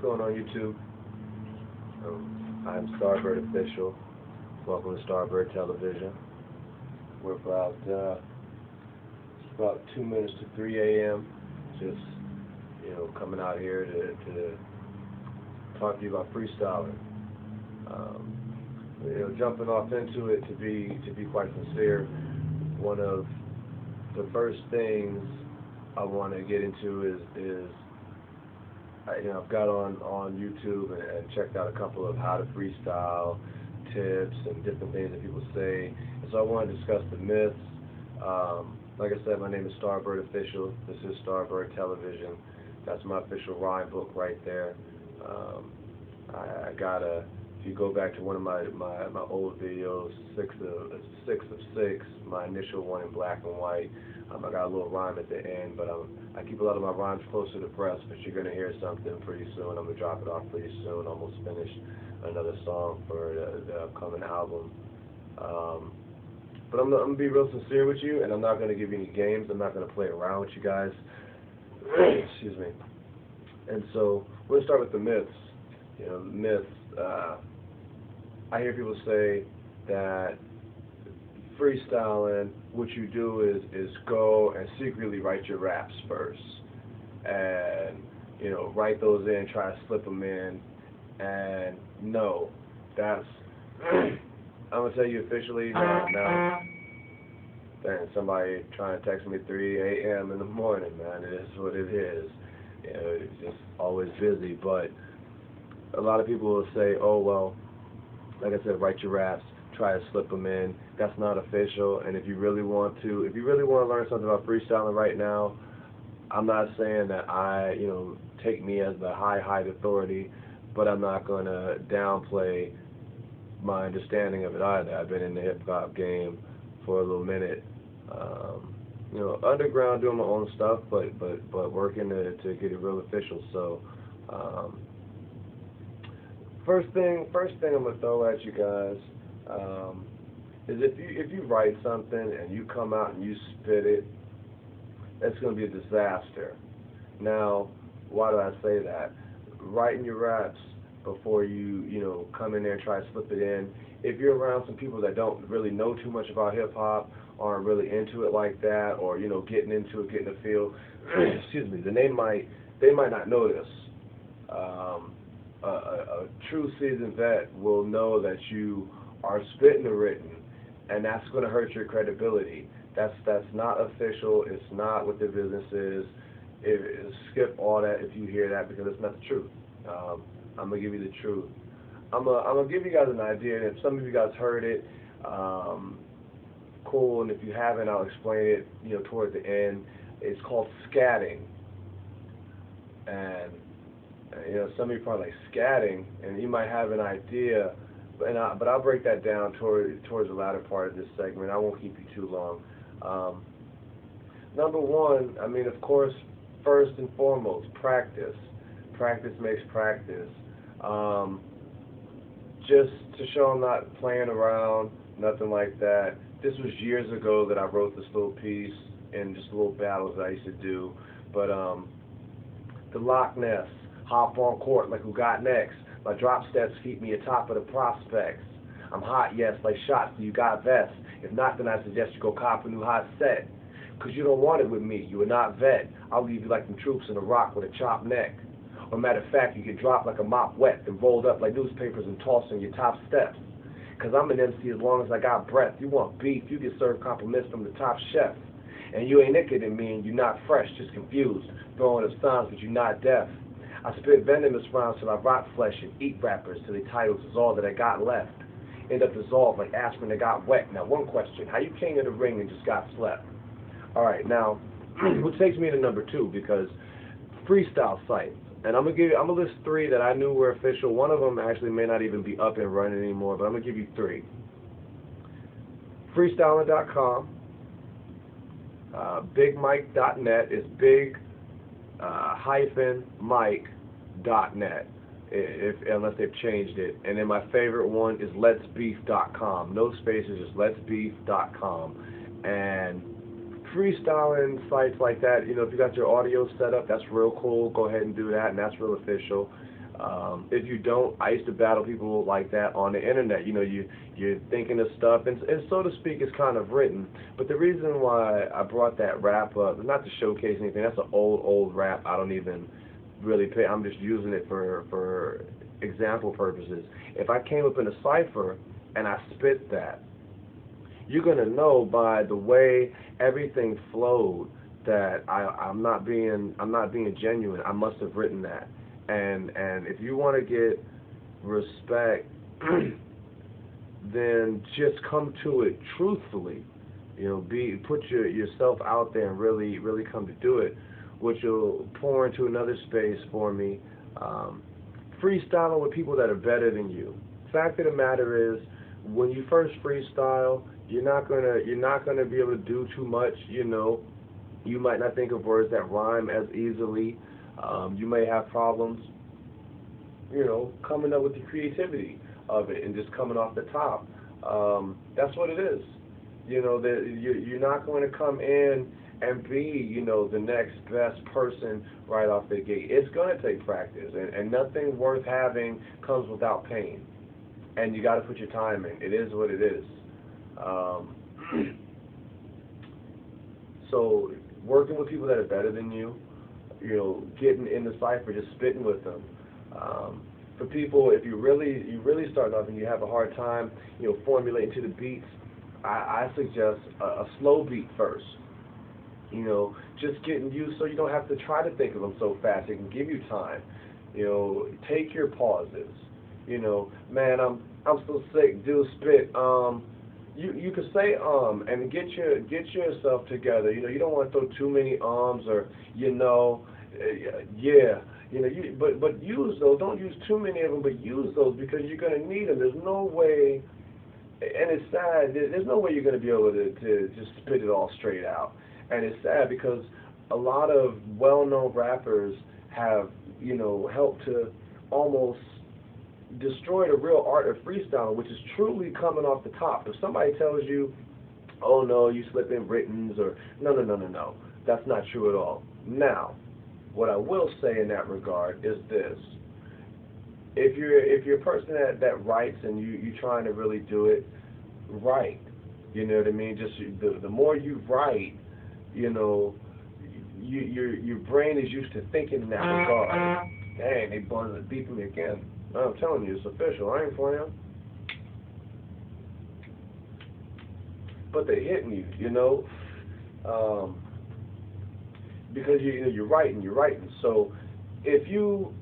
What's going on, YouTube? I'm StarBirdOfficial. Welcome to Starbird Television. We're about 2 minutes to 3 a.m. Just coming out here to talk to you about freestyling. Jumping off into it, to be quite sincere, one of the first things I want to get into is I've got on YouTube and checked out a couple of how to freestyle tips and different things that people say. And so I want to discuss the myths. Like I said, my name is StarBirdOfficial. This is Starbird Television. That's my official rhyme book right there. If you go back to one of my old videos, 6 of 6, my initial one in black and white, I got a little rhyme at the end, but I keep a lot of my rhymes closer to press, but you're going to hear something pretty soon. I'm going to drop it off pretty soon. Almost finished another song for the upcoming album. But I'm going to be real sincere with you, and I'm not going to give you any games. I'm not going to play around with you guys. Excuse me. And so we're going to start with the myths. The myths. I hear people say that freestyling, what you do is go and secretly write your raps first, and write those in, try to slip them in, and no, that's I'm gonna tell you officially now. Dang, somebody trying to text me 3 a.m. in the morning, man. It is what it is. It's just always busy, but a lot of people will say, oh, well, like I said, write your raps, try to slip them in. That's not official. And if you really want to learn something about freestyling right now, I'm not saying that take me as the high authority, but I'm not going to downplay my understanding of it either. I've been in the hip-hop game for a little minute, underground doing my own stuff, but working to get it real official. So, First thing I'm gonna throw at you guys is if you write something and you come out and you spit it, it's gonna be a disaster. Now, why do I say that? Writing your raps before you come in there and try to slip it in. If you're around some people that don't really know too much about hip hop, aren't really into it like that, or getting into it, getting a feel, excuse me, then they might not notice. A true seasoned vet will know that you are spitting the written, and that's going to hurt your credibility. That's not official. It's not what the business is. Skip all that if you hear that, because it's not the truth. I'm going to give you the truth. I'm going to give you guys an idea, and if some of you guys heard it, cool, and if you haven't, I'll explain it toward the end. It's called scatting. And some of you probably like scatting, and you might have an idea, but I'll break that down towards the latter part of this segment. I won't keep you too long. Number one, of course, first and foremost, practice. Practice makes practice. Just to show I'm not playing around, nothing like that. This was years ago that I wrote this little piece in just little battles that I used to do. But the Loch Ness. Hop on court like who got next. My drop steps keep me atop of the prospects. I'm hot, yes, like shots, do you got vests? If not, then I suggest you go cop a new hot set. Cause you don't want it with me, you are not vet. I'll leave you like them troops in a rock with a chopped neck. Or matter of fact, you get dropped like a mop wet, then rolled up like newspapers and tossed on your top steps. Cause I'm an MC as long as I got breath. You want beef, you get served compliments from the top chef. And you ain't thicker than me, and you're not fresh, just confused. Throwing up signs, but you're not deaf. I spit venomous rounds till I rot flesh and eat rappers till their titles is all that I got left. End up dissolved like aspirin that got wet. Now one question, how you came to the ring and just got slept? Alright, now, which takes me to number 2, because freestyle sites. And I'm gonna list 3 that I knew were official. One of them actually may not even be up and running anymore, but I'm gonna give you 3. Freestyling.com, BigMike.net is big -Mike.net, unless they've changed it. And then my favorite one is letsbeef.com. No spaces, just letsbeef.com. And freestyling sites like that, if you got your audio set up, that's real cool. Go ahead and do that, and that's real official. If you don't, I used to battle people like that on the internet. You know, you're thinking of stuff, and so to speak, it's kind of written. But the reason why I brought that rap up, not to showcase anything, that's an old rap. I don't even really pay. I'm just using it for example purposes. If I came up in a cipher and I spit that, you're gonna know by the way everything flowed that I'm not being genuine. I must have written that. And if you want to get respect, then just come to it truthfully. You know, put yourself out there and really come to do it, which will pour into another space for me. Freestyling with people that are better than you. Fact of the matter is, when you first freestyle, you're not gonna be able to do too much. You know, you might not think of words that rhyme as easily. You may have problems, you know, coming up with the creativity of it and just coming off the top. That's what it is. You know, that you're not going to come in and be, you know, the next best person right off the gate. It's going to take practice, and nothing worth having comes without pain. And you got to put your time in. It is what it is. So working with people that are better than you, you know, getting in the cipher, just spitting with them. For people, if you're really starting off and you have a hard time, you know, formulating to the beats, I suggest a slow beat first. You know, just getting used so you don't have to try to think of them so fast. It can give you time. You know, take your pauses. You know, man, I'm so sick. Do spit. You could say and get yourself together. You know, you don't want to throw too many or you know, yeah. You know, but use those. Don't use too many of them, but use those because you're gonna need them. There's no way, and it's sad. There's no way you're gonna be able to just spit it all straight out. And it's sad because a lot of well-known rappers have, you know, helped to almost destroy the real art of freestyling, which is truly coming off the top. If somebody tells you, oh no, you slip in writtens, or no, that's not true at all. Now, what I will say in that regard is this: if you're a person that writes and you trying to really do it, write. You know what I mean? Just the more you write, you know, your brain is used to thinking in that regard. Dang, they beeping me again. I'm telling you, it's official. I ain't playing. But they're hitting you, you know, because you're writing. So if you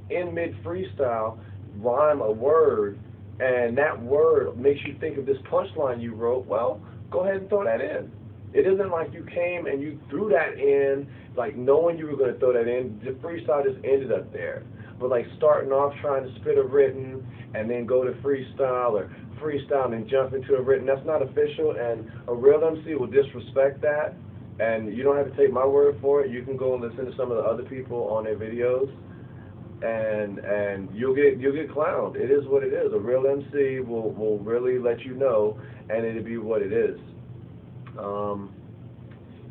in mid freestyle rhyme a word and that word makes you think of this punchline you wrote, well, go ahead and throw that in. It isn't like you came and you threw that in, like knowing you were going to throw that in. The freestyle just ended up there. But like starting off trying to spit a written and then go to freestyle, or freestyle and then jump into a written, that's not official. And a real MC will disrespect that. And you don't have to take my word for it. You can go and listen to some of the other people on their videos, and you'll get clowned. It is what it is. A real MC will really let you know, and it'll be what it is.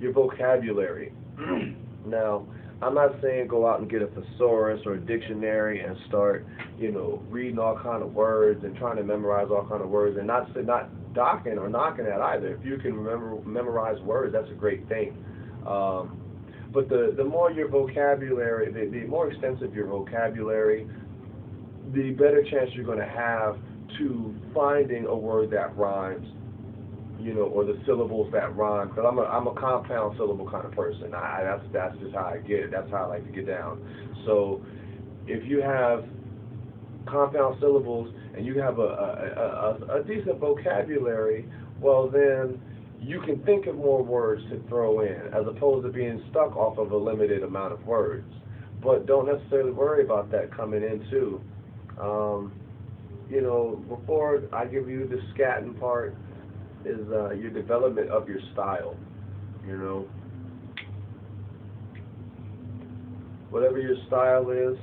Your vocabulary. Now, I'm not saying go out and get a thesaurus or a dictionary and start, you know, reading all kind of words and trying to memorize all kind of words, and not docking or knocking that either. If you can memorize words, that's a great thing. But the more your vocabulary, the more extensive your vocabulary, the better chance you're going to have to finding a word that rhymes, you know, or the syllables that rhyme. Because I'm a compound syllable kind of person. That's just how I get it. That's how I like to get down. So if you have compound syllables and you have a decent vocabulary, well then you can think of more words to throw in as opposed to being stuck off of a limited amount of words. But don't necessarily worry about that coming in too. You know, before I give you the scatting part, is your development of your style. You know, whatever your style is,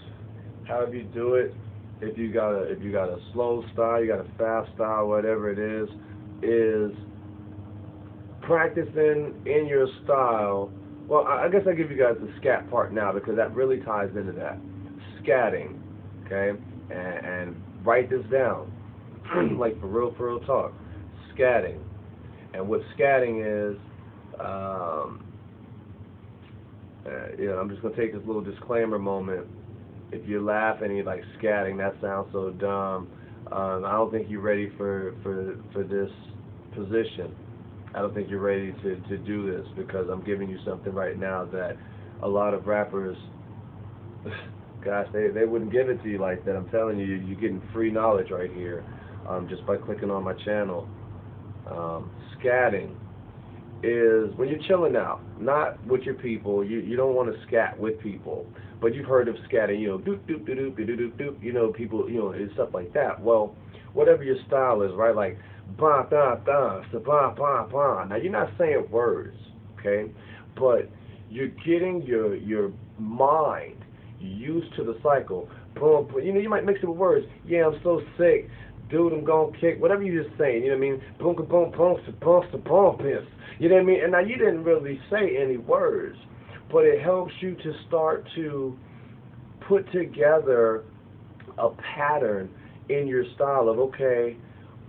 however you do it. If you got a slow style, you got a fast style, whatever it is practicing in your style. Well, I guess I'll give you guys the scat part now because that really ties into that. Scatting. okay? And write this down, like for real talk. Scatting. And what scatting is, I'm just going to take this little disclaimer moment. If you laugh and you're like, scatting, that sounds so dumb, I don't think you're ready for this position. I don't think you're ready to do this, because I'm giving you something right now that a lot of rappers, gosh, they wouldn't give it to you like that. I'm telling you, you're getting free knowledge right here, just by clicking on my channel. Scatting is when you're chilling out, not with your people. You don't want to scat with people, but you've heard of scatting, doop doop doop doop doop doop doop, people, and stuff like that. Well, whatever your style is, right? Like ba da da, sa ba ba ba. Now you're not saying words, okay, but you're getting your mind used to the cycle. Boom, boom. You might mix it with words. Yeah, I'm so sick. Dude, I'm gonna kick. Whatever you're just saying, you know what I mean? Boom, boom, boom, boom, boom, piss. You know what I mean? And now you didn't really say any words, but it helps you to start to put together a pattern in your style of, okay,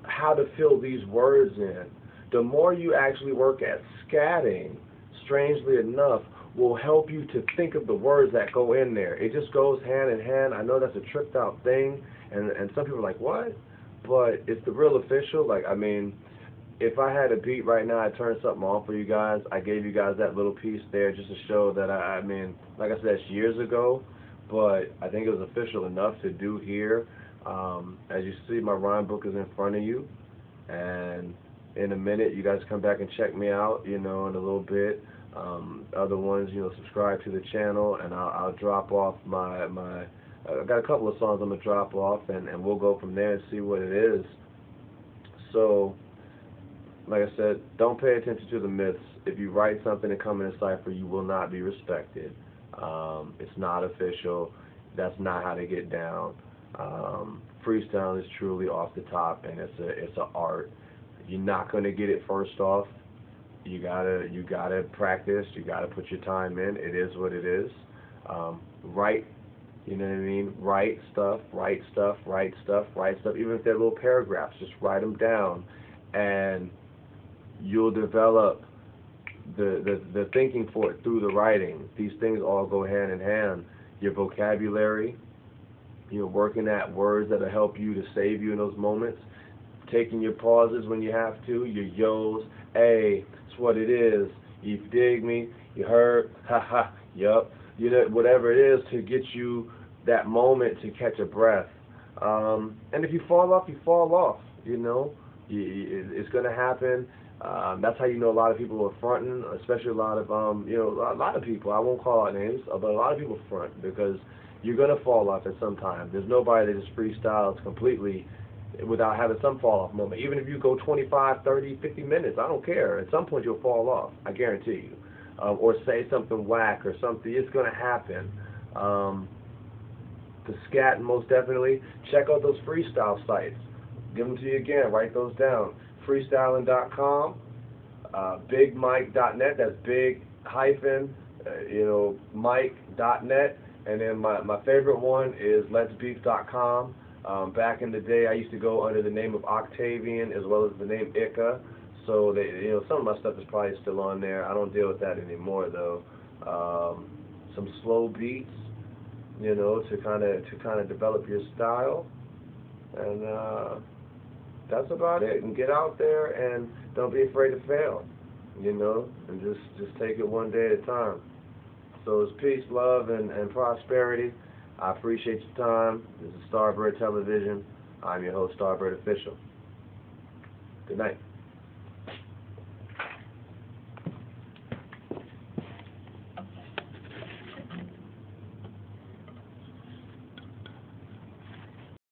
how to fill these words in. The more you actually work at scatting, strangely enough, will help you to think of the words that go in there. It just goes hand in hand. I know that's a tricked out thing, and some people are like, what? But it's the real official. Like, I mean, if I had a beat right now, I'd turn something on for you guys. I gave you guys that little piece there just to show that, I mean, like I said, that's years ago, but I think it was official enough to do here. As you see, my rhyme book is in front of you, and in a minute, you guys come back and check me out, in a little bit. Other ones, subscribe to the channel, and I'll drop off I've got a couple of songs I'm going to drop off, and we'll go from there and see what it is. So, like I said, don't pay attention to the myths. If you write something and come in a cipher, you will not be respected. It's not official. That's not how to get down. Freestyle is truly off the top, and it's an art. You're not going to get it first off. You gotta practice. You gotta put your time in. It is what it is. Write. You know what I mean? Write stuff. Even if they're little paragraphs, just write them down, and you'll develop the thinking for it through the writing. These things all go hand in hand. Your vocabulary, working at words that'll help you to save you in those moments. Taking your pauses when you have to, your yos, hey, it's what it is. You dig me? You heard? Ha, yup. Whatever it is to get you that moment to catch a breath. And if you fall off, you fall off. It's going to happen. That's how you know a lot of people are fronting, especially a lot of a lot of people. I won't call out names, but a lot of people front, because you're going to fall off at some time. There's nobody that just freestyles completely without having some fall off moment. Even if you go 25, 30, 50 minutes, I don't care. At some point you'll fall off, I guarantee you. Or say something whack or something. It's going to happen. The scat, most definitely. Check out those freestyle sites. Give them to you again. Write those down. Freestyling.com, bigmike.net. That's big hyphen, mike.net. And then my favorite one is letsbeef.com. Back in the day, I used to go under the name of Octavian as well as the name Ika. So some of my stuff is probably still on there. I don't deal with that anymore though. Some slow beats, to kind of develop your style, and that's about it. And get out there and don't be afraid to fail, and just take it one day at a time. So it's peace, love, and prosperity. I appreciate your time. This is Starbird Television. I'm your host, StarBirdOfficial. Good night.